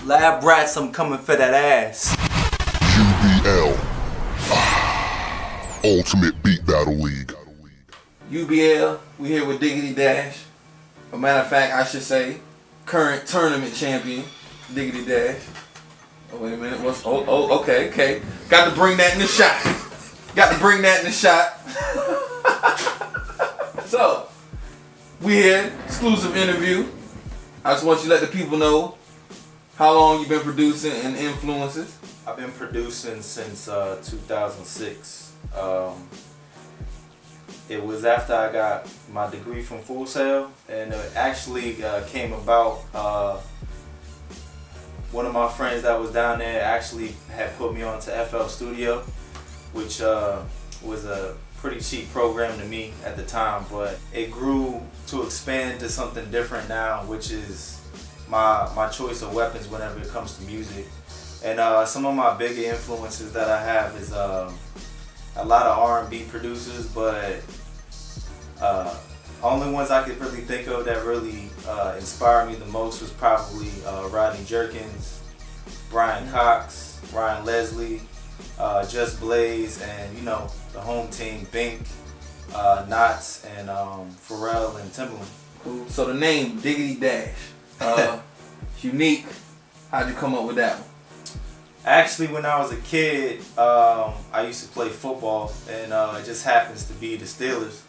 Lab Ratz, I'm coming for that ass. UBL. Ultimate Beat Battle League. UBL, we here with Diggity Dash. A matter of fact, I should say, current tournament champion, Diggity Dash. Oh, wait a minute. Okay. Got to bring that in the shot. So, we here, exclusive interview. I just want you to let the people know how long you've been producing and influences. I've been producing since 2006. It was after I got my degree from Full Sail, and it actually came about. One of my friends that was down there actually had put me on to FL Studio, which was a pretty cheap program to me at the time, but it grew to expand to something different now, which is my choice of weapons whenever it comes to music. And some of my bigger influences that I have is a lot of R&B producers, but only ones I could really think of that really inspired me the most was probably Rodney Jerkins, Brian Cox, Ryan Leslie, Just Blaze, and the home team, Bink, Knots, and Pharrell and Timbaland. Cool. So the name Diggity Dash, unique. How'd you come up with that one? Actually, when I was a kid, I used to play football, and it just happens to be the Steelers.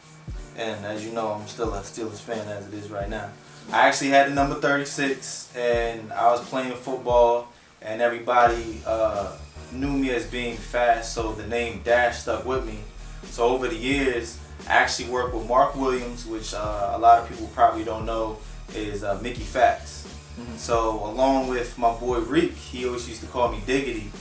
And as you know, I'm still a Steelers fan as it is right now. I actually had the number 36, and I was playing football, and everybody knew me as being fast, so the name Dash stuck with me. So over the years, I actually worked with Mark Williams, which a lot of people probably don't know is Mickey Fax. Mm-hmm. So along with my boy Reek, he always used to call me Diggity,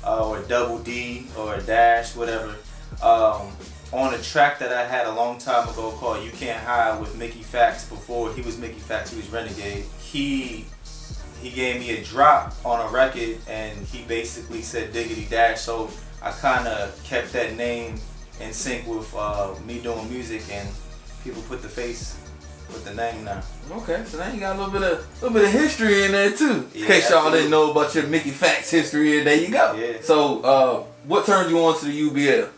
or Double D, or Dash, whatever. On a track that I had a long time ago called You Can't Hide with Mickey Fax, before he was Mickey Fax, he was Renegade. He gave me a drop on a record, and he basically said Diggity Dash, so I kind of kept that name in sync with me doing music, and people put the face with the name now. Okay, so now you got a little bit of history in there too. Yeah, in case y'all absolutely didn't know about your Mickey Fax history, and there you go. Yeah. So, what turned you on to the UBL?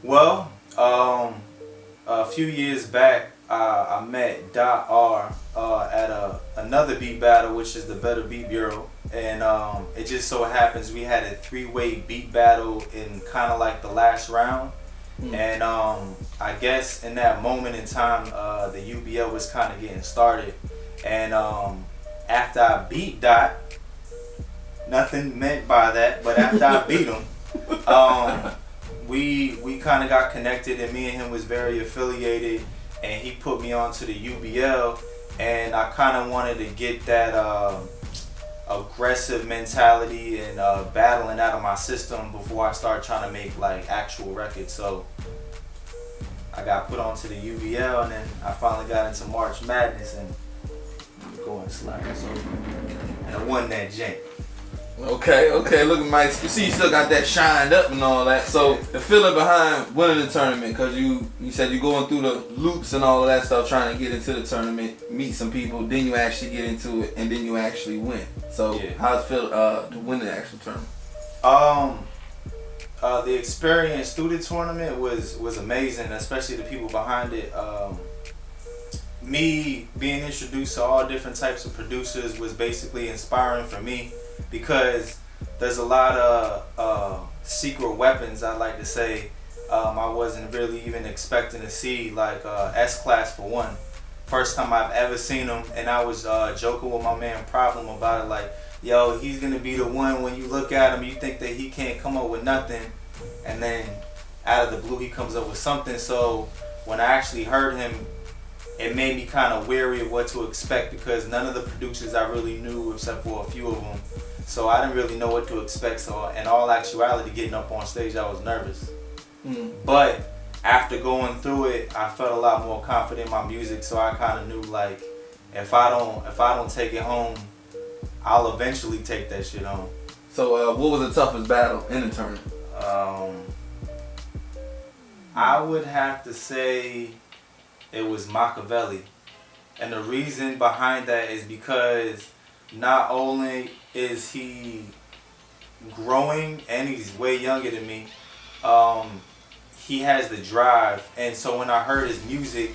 Well, a few years back, I met Dot R at another beat battle, which is the Better Beat Bureau, and it just so happens we had a 3-way beat battle in kind of like the last round. And I guess in that moment in time, the UBL was kind of getting started, and after I beat Dot, nothing meant by that, but after I beat him, we kind of got connected, and me and him was very affiliated, and he put me on to the UBL, and I kind of wanted to get that aggressive mentality and battling out of my system before I start trying to make like actual records. So I got put onto the UBL, and then I finally got into March Madness and going slide. So and I won that jank. Okay, look at Mike. You see, you still got that shined up and all that. So the feeling behind winning the tournament, because you said you're going through the loops and all of that stuff, trying to get into the tournament, meet some people, then you actually get into it, and then you actually win. So yeah. How does it feel to win the actual tournament? The experience through the tournament was amazing, especially the people behind it. Me being introduced to all different types of producers was basically inspiring for me, because there's a lot of secret weapons, I like to say, I wasn't really even expecting to see, like S-Class for one. First time I've ever seen him, and I was joking with my man Problem about it, like, yo, he's gonna be the one, when you look at him, you think that he can't come up with nothing, and then out of the blue he comes up with something. So when I actually heard him, it made me kind of wary of what to expect, because none of the producers I really knew except for a few of them. So I didn't really know what to expect. So in all actuality, getting up on stage, I was nervous. But after going through it, I felt a lot more confident in my music. So I kind of knew, like, if I don't take it home, I'll eventually take that shit home. So what was the toughest battle in the tournament? I would have to say it was Machiavelli. And the reason behind that is because not only is he growing, and he's way younger than me. He has the drive, and so when I heard his music,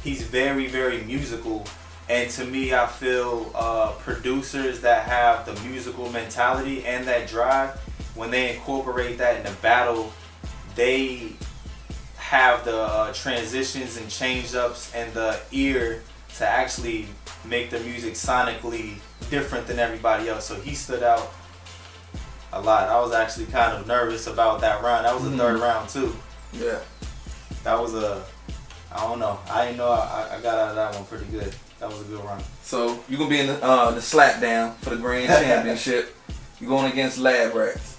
he's very, very musical. And to me, I feel producers that have the musical mentality and that drive, when they incorporate that in the battle, they have the transitions and change-ups and the ear to actually make the music sonically different than everybody else. So he stood out a lot. I was actually kind of nervous about that round. That was the third round too. Yeah. That was I don't know. I didn't know I got out of that one pretty good. That was a good run. So you're gonna be in the slap down for the grand championship. You're going against Lab Ratz.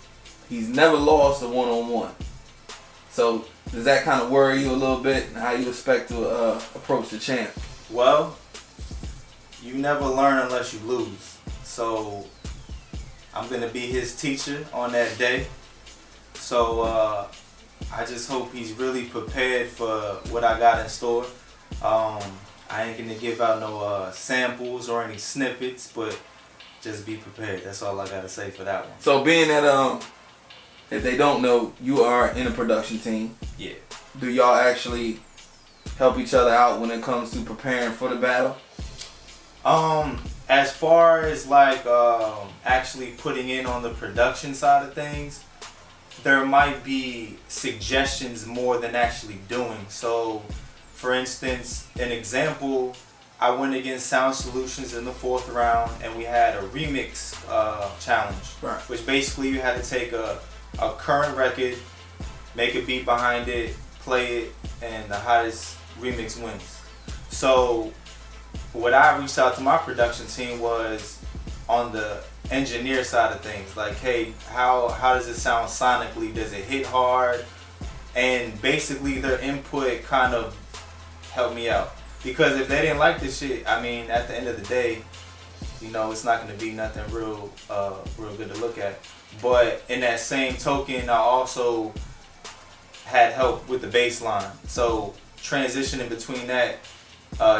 He's never lost a one-on-one. So does that kind of worry you a little bit, and how you expect to approach the champ? Well, you never learn unless you lose. So I'm gonna be his teacher on that day. So I just hope he's really prepared for what I got in store. I ain't gonna give out no samples or any snippets, but just be prepared. That's all I gotta say for that one. So being that if they don't know, you are in a production team. Yeah. Do y'all actually help each other out when it comes to preparing for the battle? As far as like actually putting in on the production side of things, there might be suggestions more than actually doing. So for instance, an example, I went against Sound Solutions in the 4th round, and we had a remix challenge, right, which basically you had to take a current record, make a beat behind it, play it, and the hottest remix wins. So what I reached out to my production team was on the engineer side of things, like, hey, how does it sound sonically? Does it hit hard? And basically their input kind of helped me out, because if they didn't like this shit, I mean, at the end of the day, you know, it's not going to be nothing real good to look at. But in that same token, I also had help with the bass line. So transitioning between that,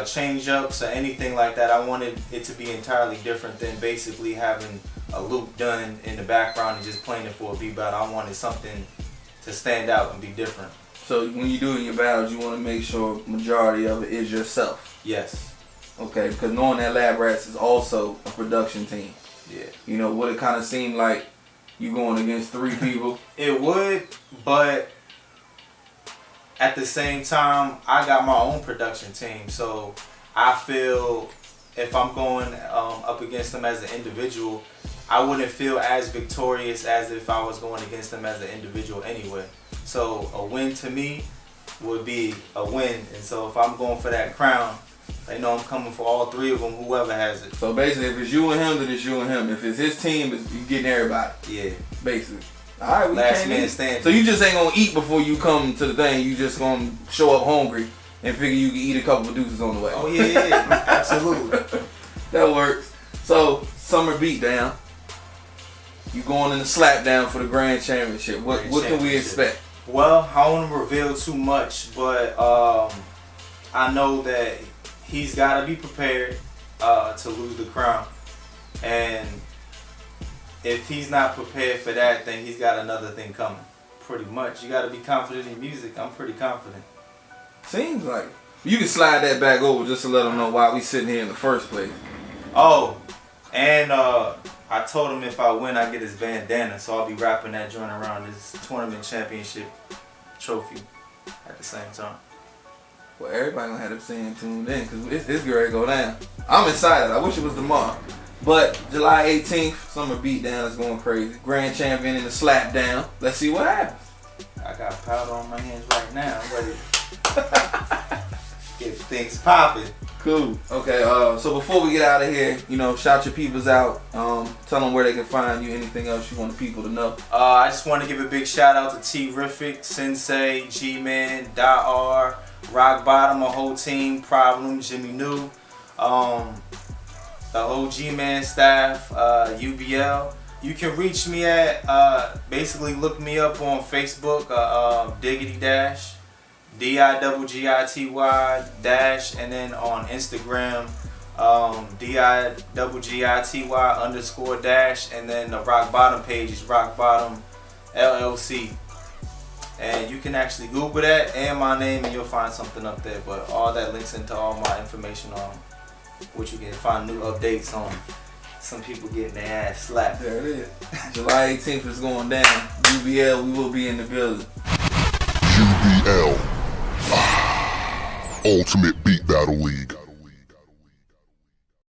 change ups or anything like that, I wanted it to be entirely different than basically having a loop done in the background and just playing it for a beat battle. I wanted something to stand out and be different. So when you do in your battles, you want to make sure majority of it is yourself. Yes. Okay, because knowing that Lab Ratz is also a production team. Yeah. You know, would it kind of seem like you going against 3 people? It would, but at the same time, I got my own production team, so I feel if I'm going up against them as an individual, I wouldn't feel as victorious as if I was going against them as an individual anyway. So a win to me would be a win, and so if I'm going for that crown, they know I'm coming for all 3 of them, whoever has it. So basically, if it's you and him, then it's you and him. If it's his team, it's you getting everybody. Yeah. Basically. All right, we Last can't man eat. standing. So you just ain't gonna eat before you come to the thing. You just gonna show up hungry and figure you can eat a couple of deuces on the way. Oh yeah, absolutely. That works. So summer beatdown. You going in the slap down for the grand championship. What can we expect? Well, I don't want to reveal too much, but I know that he's got to be prepared to lose the crown, and if he's not prepared for that, then he's got another thing coming. Pretty much, you got to be confident in music. I'm pretty confident. Seems like it. You can slide that back over just to let them know why we sitting here in the first place. Oh, and I told him if I win, I get his bandana, so I'll be wrapping that joint around his tournament championship trophy at the same time. Well, everybody gonna have them staying tuned in because it's getting ready to go down. I'm excited. I wish it was tomorrow. But July 18th, summer beatdown is going crazy. Grand champion in the slap down. Let's see what happens. I got powder on my hands right now. I'm ready to get things popping. Cool. Okay, so before we get out of here, you know, shout your peoples out. Tell them where they can find you. Anything else you want the people to know? I just want to give a big shout out to T-Rific, Sensei, G-Man, .R, Rock Bottom, a whole team, Problem, Jimmy New, the whole G-Man staff, UBL. You can reach me at, basically look me up on Facebook, Diggity Dash. DIGGITY Dash, and then on Instagram, DIGGITY_dash, and then the rock bottom page is rock bottom LLC. And you can actually Google that and my name and you'll find something up there. But all that links into all my information on which you can find new updates on some people getting their ass slapped. There it is. July 18th is going down. UBL, we will be in the building. UBL. Ultimate Beat Battle League.